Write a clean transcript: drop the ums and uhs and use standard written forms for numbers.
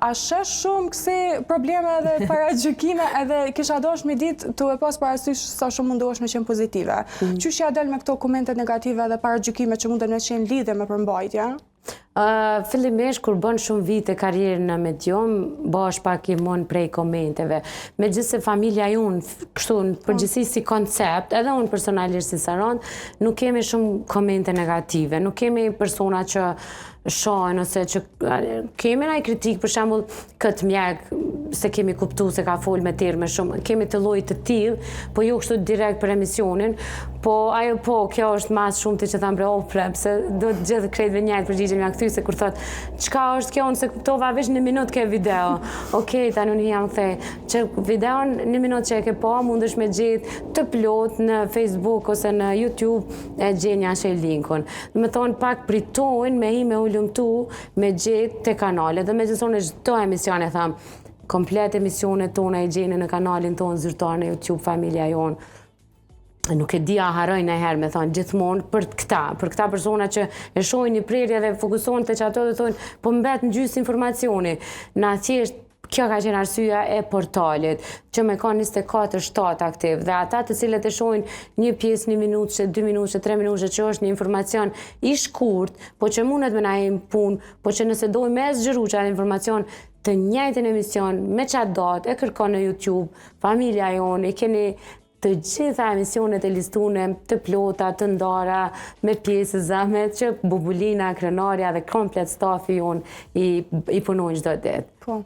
a shesh shumë kësi probleme dhe paragjykime edhe kisha dosh me ditë të e pas parasysh sa shumë mundohesh me qenë pozitive. Qysh ja del me këto komente negative dhe paragjykime që mundën me qenë lidhe me përmbajtja? Fillimisht kur bën shumë vite karrierë në medium, bash pak i mon prej komenteve. Megjithëse familja jonë, kështu në përgjithësi si koncept, edhe unë personalisht si Saron, nuk kemi shumë komente negative, nuk kemi persona që shohin ose që kemi ndaj kritik, për shembull këtë mjek se kemi kuptu se ka fol me terme shumë, kemi të lloj të tillë, po jo kështu direkt për emisionin, po ajo po, kjo është mas shumë të që thamë bre ofre, pse do të gjithë krejtve njëjtë përgjigje mja këthy, se kur thot, çka është kjo, nëse kuptova veç 1 minutë ke video, okej, tani unë jam kthej, që videon 1 minutë që e ke pa, mundesh me gjetë të plot në Facebook ose në YouTube, e gjenja shej linkun. Me thonë pak pritojnë me hi me ullumtu me gjetë të kanale, dhe me gjithësone çdo emision e thamë, komplet emisionet tona e gjeni në kanalin tonë zyrtar në YouTube, familja jonë. Nuk e di a haroj në herë me thonë gjithmonë për këta persona që e shohin një prerje dhe fokusohen të që ato dhe thonë, po mbet në gjysë informacioni. Na thjesht kjo ka qenë arsyeja e portalit, që me ka 24/7 aktiv, dhe ata të cilët e shohin një pjesë 1 minutë, 2 minutë, 3 minutë, që është një informacion i shkurt, po që mundet me na e punë, po që nëse dojnë me zgjeru që atë informacion të njëjtin emision, me qatë datë, e kërkon në YouTube, familja jonë, i keni të gjitha emisionet e listune të plota, të ndara, me pjesë zamet, që Bubulina, Krenarja dhe komplet stafi jonë i punojnë çdo ditë.